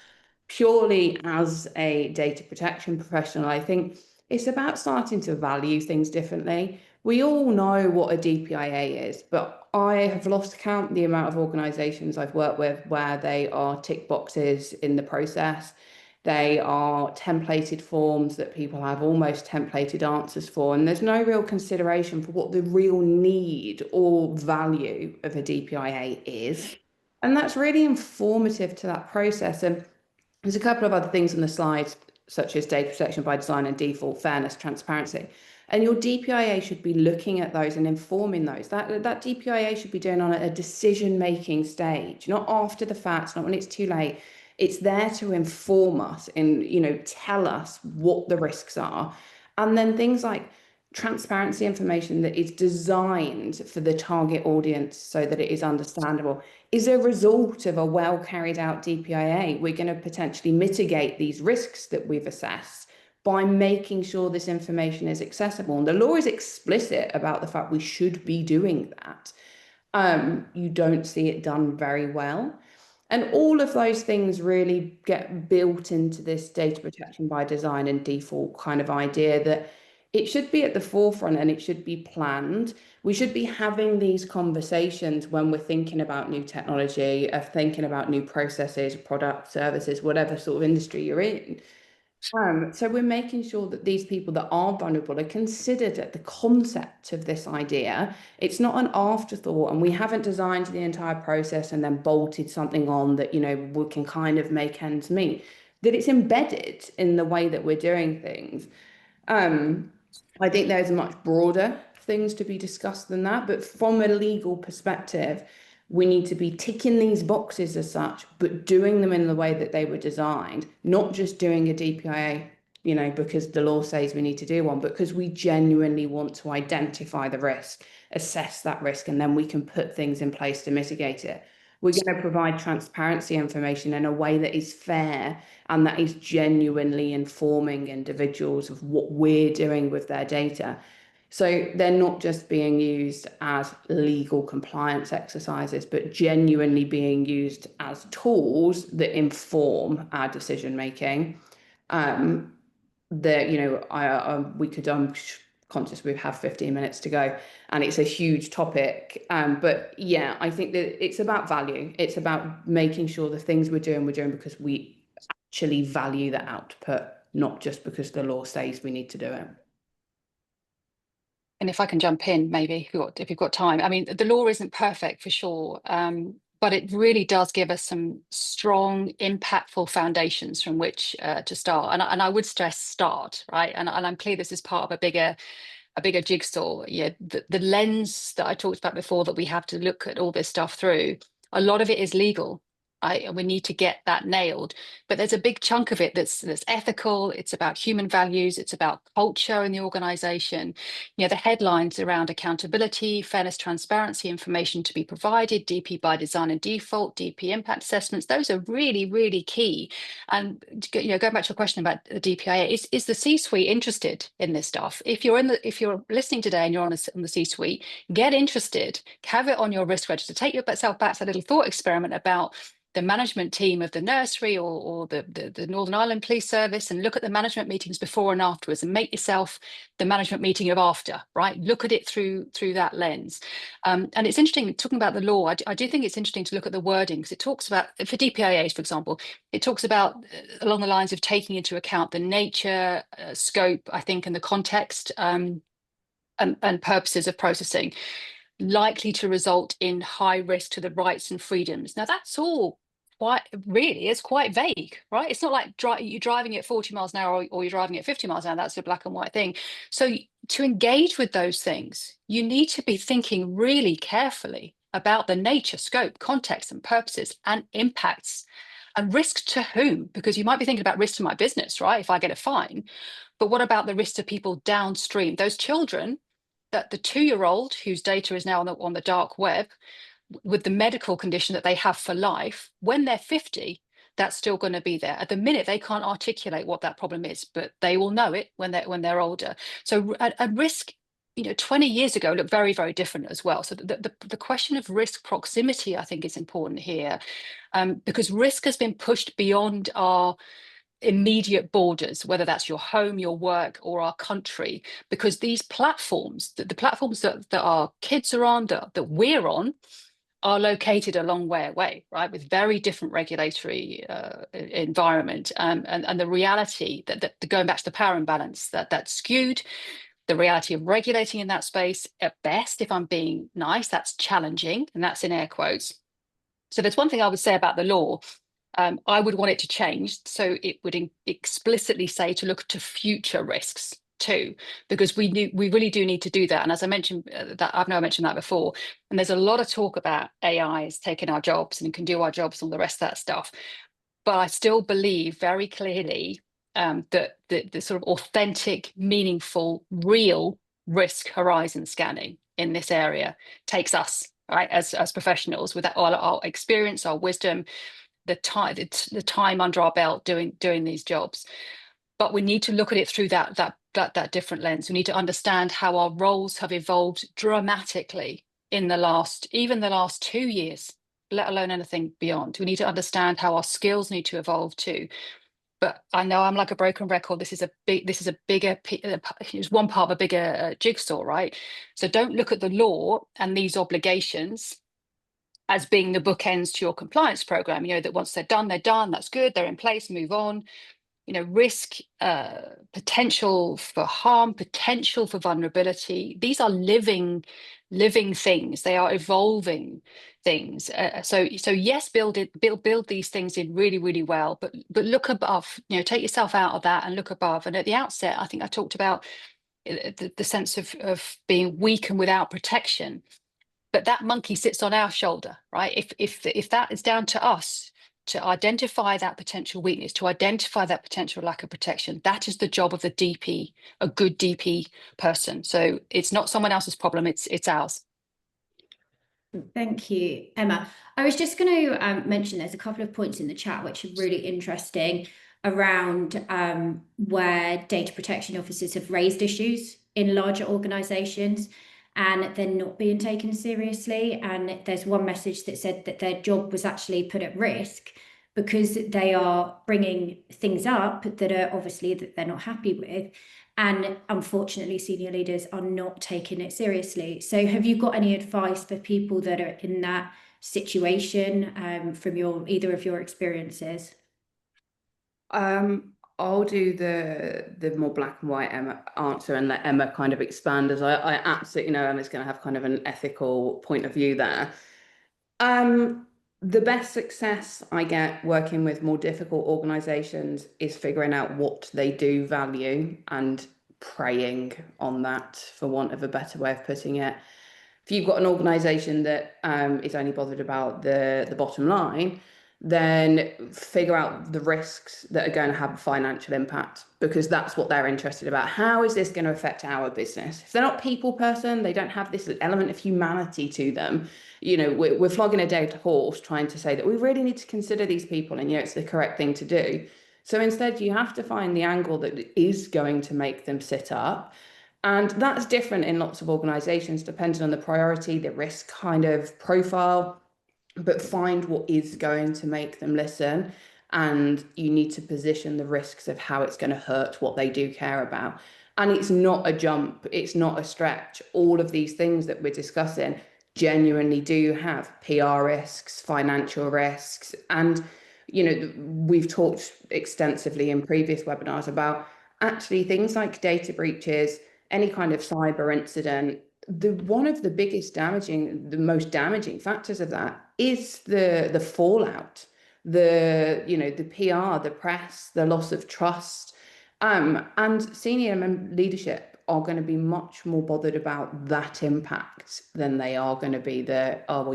Purely as a data protection professional, I think it's about starting to value things differently. We all know what a DPIA is, but I have lost count the amount of organisations I've worked with where they are tick boxes in the process. They are templated forms that people have almost templated answers for, and there's no real consideration for what the real need or value of a DPIA is. And that's really informative to that process. And there's a couple of other things on the slides, such as data protection by design and default, fairness, transparency. And your DPIA should be looking at those and informing those. That DPIA should be doing on a decision-making stage, not after the fact, not when it's too late. It's there to inform us and, you know, tell us what the risks are. And then things like transparency information that is designed for the target audience so that it is understandable is a result of a well carried out DPIA. We're going to potentially mitigate these risks that we've assessed by making sure this information is accessible. And the law is explicit about the fact we should be doing that. You don't see it done very well. And all of those things really get built into this data protection by design and default kind of idea that it should be at the forefront and it should be planned. We should be having these conversations when we're thinking about new technology, thinking about new processes, products, services, whatever sort of industry you're in. So we're making sure that these people that are vulnerable are considered at the concept of this idea. It's not an afterthought, and we haven't designed the entire process and then bolted something on that, you know, we can kind of make ends meet. That it's embedded in the way that we're doing things. I think there's much broader things to be discussed than that, but from a legal perspective, we need to be ticking these boxes as such, but doing them in the way that they were designed, not just doing a DPIA, you know, because the law says we need to do one, but because we genuinely want to identify the risk, assess that risk, and then we can put things in place to mitigate it. We're going to provide transparency information in a way that is fair and that is genuinely informing individuals of what we're doing with their data. So they're not just being used as legal compliance exercises, but genuinely being used as tools that inform our decision making. You know, we could, conscious we have 15 minutes to go, and it's a huge topic. But yeah, I think that it's about value. It's about making sure the things we're doing because we actually value the output, not just because the law says we need to do it. And if I can jump in, maybe if you've got time. I mean, the law isn't perfect for sure, but it really does give us some strong, impactful foundations from which to start. And I would stress start, right? And I'm clear this is part of a bigger jigsaw. Yeah, the lens that I talked about before that we have to look at all this stuff through, a lot of it is legal. And we need to get that nailed, but there's a big chunk of it that's ethical. It's about human values. It's about culture in the organization. You know, the headlines around accountability, fairness, transparency, information to be provided, DP by design and default, DP impact assessments. Those are really, really key. And you know, going back to your question about the DPIA, is the C-suite interested in this stuff? If you're listening today and you're on the C-suite, get interested. Have it on your risk register. Take yourself back to a little thought experiment about the management team of the nursery or the Northern Ireland Police Service, and look at the management meetings before and afterwards, and make yourself the management meeting of after, right? Look at it through that lens. And it's interesting, talking about the law, I do think it's interesting to look at the wording, because it talks about, for DPIAs, for example, it talks about along the lines of taking into account the nature, scope, I think, and the context and purposes of processing, likely to result in high risk to the rights and freedoms. Now, that's all it's quite vague, right? It's not like you're driving at 40 miles an hour or you're driving at 50 miles an hour. That's a black and white thing. So to engage with those things, you need to be thinking really carefully about the nature, scope, context, and purposes and impacts, and risk to whom? Because you might be thinking about risk to my business, right? If I get a fine, but what about the risk to people downstream? Those children, that the 2-year-old whose data is now on the dark web, with the medical condition that they have for life, when they're 50, that's still going to be there. At the minute, they can't articulate what that problem is, but they will know it when they're older. So a risk, you know, 20 years ago looked very, very different as well. So the question of risk proximity, I think, is important here, because risk has been pushed beyond our immediate borders, whether that's your home, your work, or our country, because these platforms, the platforms that our kids are on, that we're on, are located a long way away, right, with very different regulatory environment, and the reality that going back to the power imbalance, that's skewed. The reality of regulating in that space, at best, if I'm being nice, that's challenging, and that's in air quotes. So there's one thing I would say about the law. I would want it to change, so it would explicitly say to look to future risks too, because we really do need to do that. And as I mentioned, that I know I mentioned that before, and there's a lot of talk about AI is taking our jobs and can do our jobs and all the rest of that stuff. But I still believe very clearly that the sort of authentic, meaningful, real risk horizon scanning in this area takes us, right, as professionals, with all our experience, our wisdom, the time under our belt doing these jobs. But we need to look at it through that different lens. We need to understand how our roles have evolved dramatically in the last 2 years, let alone anything beyond. We need to understand how our skills need to evolve too. But I know I'm like a broken record. This is a bigger, it's one part of a bigger jigsaw, right? So don't look at the law and these obligations as being the bookends to your compliance program. You know, that once they're done, that's good, they're in place, move on. risk, potential for harm, potential for vulnerability. These are living things. They are evolving things. So yes, build these things in really, really well, but look above. Take yourself out of that and look above. And at the outset, I think I talked about the sense of being weak and without protection. But that monkey sits on our shoulder, right? If that is down to us to identify that potential weakness, to identify that potential lack of protection, that is the job of the DP, a good DP person. So it's not someone else's problem, it's ours. Thank you, Emma. I was just going to mention there's a couple of points in the chat which are really interesting around where data protection officers have raised issues in larger organizations and they're not being taken seriously. And there's one message that said that their job was actually put at risk because they are bringing things up that are obviously that they're not happy with. And unfortunately, senior leaders are not taking it seriously. So have you got any advice for people that are in that situation from either of your experiences? I'll do the more black and white answer and let Emma kind of expand, as I absolutely know Emma's going to have kind of an ethical point of view there. The best success I get working with more difficult organizations is figuring out what they do value and preying on that, for want of a better way of putting it. If you've got an organization that is only bothered about the bottom line, then figure out the risks that are going to have a financial impact, because that's what they're interested about. How is this going to affect our business? If they're not a people person, they don't have this element of humanity to them. We're flogging a dead horse trying to say that we really need to consider these people and it's the correct thing to do. So instead, you have to find the angle that is going to make them sit up. And that's different in lots of organizations, depending on the priority, the risk kind of profile. But find what is going to make them listen, and you need to position the risks of how it's going to hurt what they do care about. And it's not a jump, it's not a stretch. All of these things that we're discussing genuinely do have PR risks, financial risks, and we've talked extensively in previous webinars about actually things like data breaches, any kind of cyber incident. One of the most damaging factors of that is the fallout, the PR, the press, the loss of trust. And senior leadership are going to be much more bothered about that impact than they are going to be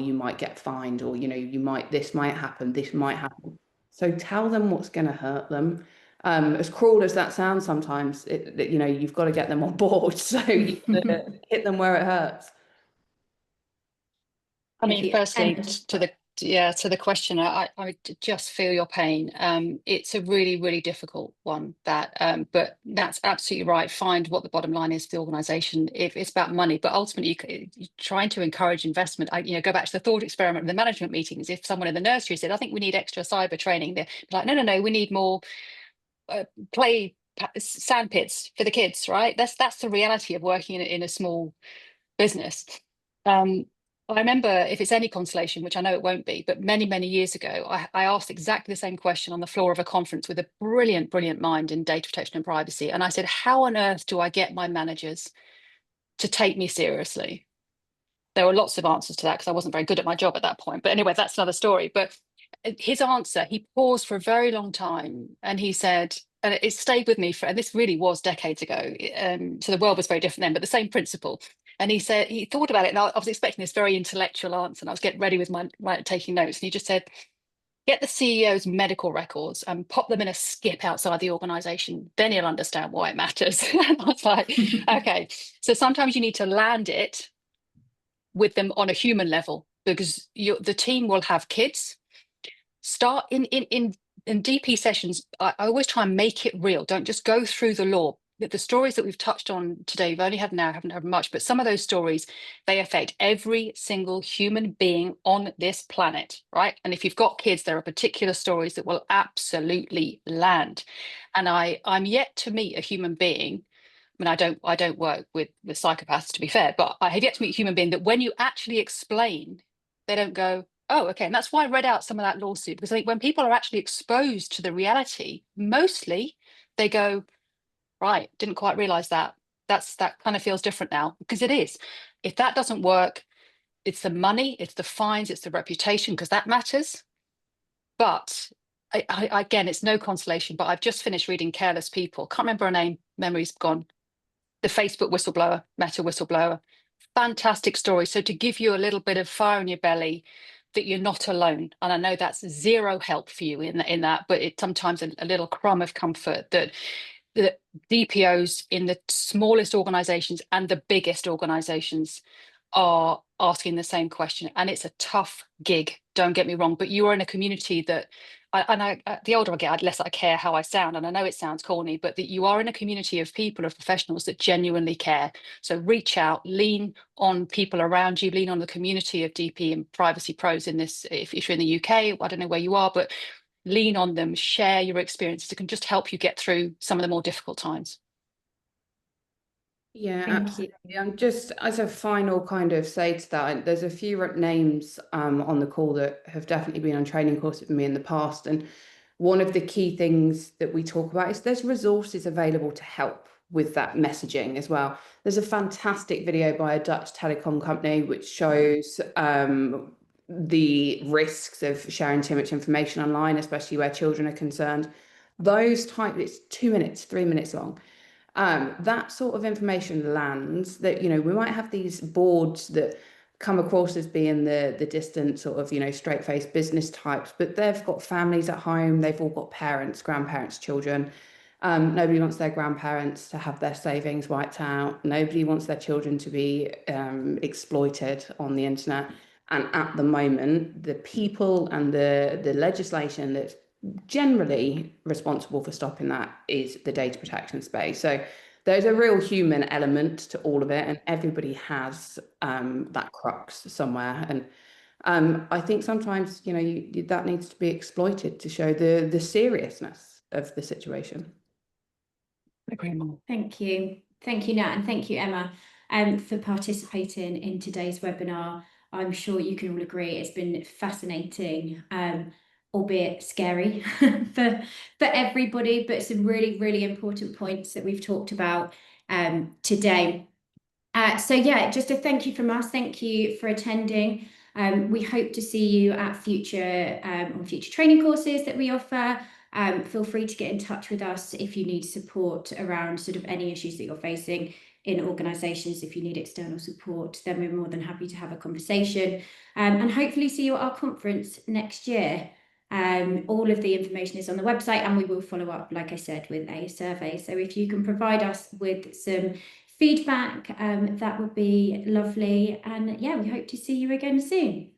you might get fined, or this might happen. So tell them what's going to hurt them. As cruel as that sounds sometimes, you've got to get them on board. So you hit them where it hurts. I mean, firstly, to the question, I just feel your pain. It's a really, really difficult one, but that's absolutely right. Find what the bottom line is for the organization. If it's about money, but ultimately you're trying to encourage investment. Go back to the thought experiment of the management meetings. If someone in the nursery said, I think we need extra cyber training, they're like, no, we need more play sand pits for the kids, right? That's the reality of working in a small business. I remember, if it's any consolation, which I know it won't be, but many, many years ago, I asked exactly the same question on the floor of a conference with a brilliant, brilliant mind in data protection and privacy. And I said, how on earth do I get my managers to take me seriously? There were lots of answers to that because I wasn't very good at my job at that point. But anyway, that's another story. But his answer, he paused for a very long time and he said, and it stayed with me and this really was decades ago. So the world was very different then, but the same principle. And he said, he thought about it, and I was expecting this very intellectual answer, and I was getting ready with my taking notes. And he just said, get the CEO's medical records and pop them in a skip outside the organization. Then you'll understand why it matters. And I was like, okay. So sometimes you need to land it with them on a human level, because the team will have kids. Start in DP sessions. I always try and make it real. Don't just go through the law. The stories that we've touched on today, we've only had an hour, haven't had much, but some of those stories, they affect every single human being on this planet, right? And if you've got kids, there are particular stories that will absolutely land. And I'm yet to meet a human being. I mean, I don't work with psychopaths, to be fair, but I have yet to meet a human being that when you actually explain, they don't go, oh, okay. And that's why I read out some of that lawsuit, because I think when people are actually exposed to the reality, mostly they go, right, didn't quite realize that. That kind of feels different now, because it is. If that doesn't work, it's the money, it's the fines, it's the reputation, because that matters. But again, it's no consolation, but I've just finished reading Careless People. Can't remember her name, memory's gone. The Facebook whistleblower, Meta whistleblower. Fantastic story. So to give you a little bit of fire in your belly that you're not alone. And I know that's zero help for you in that, but it's sometimes a little crumb of comfort that the DPOs in the smallest organizations and the biggest organizations are asking the same question. And it's a tough gig, don't get me wrong, but you are in a community that, the older I get, the less I care how I sound. And I know it sounds corny, but that you are in a community of people, of professionals that genuinely care. So reach out, lean on people around you, lean on the community of DP and privacy pros in this. If you're in the UK, I don't know where you are, but lean on them, share your experiences. It can just help you get through some of the more difficult times. Yeah, Thank absolutely. And just as a final kind of say to that, there's a few names on the call that have definitely been on training courses with me in the past. And one of the key things that we talk about is there's resources available to help with that messaging as well. There's a fantastic video by a Dutch telecom company which shows the risks of sharing too much information online, especially where children are concerned. It's 2 minutes, 3 minutes long. That sort of information lands that, we might have these boards that come across as being the distant sort of, straight-faced business types, but they've got families at home, they've all got parents, grandparents, children. Nobody wants their grandparents to have their savings wiped out. Nobody wants their children to be exploited on the internet. And at the moment, the people and the legislation that's generally responsible for stopping that is the data protection space. So there's a real human element to all of it, and everybody has that crux somewhere. And I think sometimes, that needs to be exploited to show the seriousness of the situation. Agree more. Thank you. Thank you, Nat, and thank you, Emma, for participating in today's webinar. I'm sure you can all agree it's been fascinating, albeit scary for everybody, but some really, really important points that we've talked about today. So yeah, just a thank you from us. Thank you for attending. We hope to see you at future training courses that we offer. Feel free to get in touch with us if you need support around sort of any issues that you're facing in organisations. If you need external support, then we're more than happy to have a conversation, and hopefully see you at our conference next year. All of the information is on the website, and we will follow up, like I said, with a survey. So if you can provide us with some feedback, that would be lovely. And yeah, we hope to see you again soon.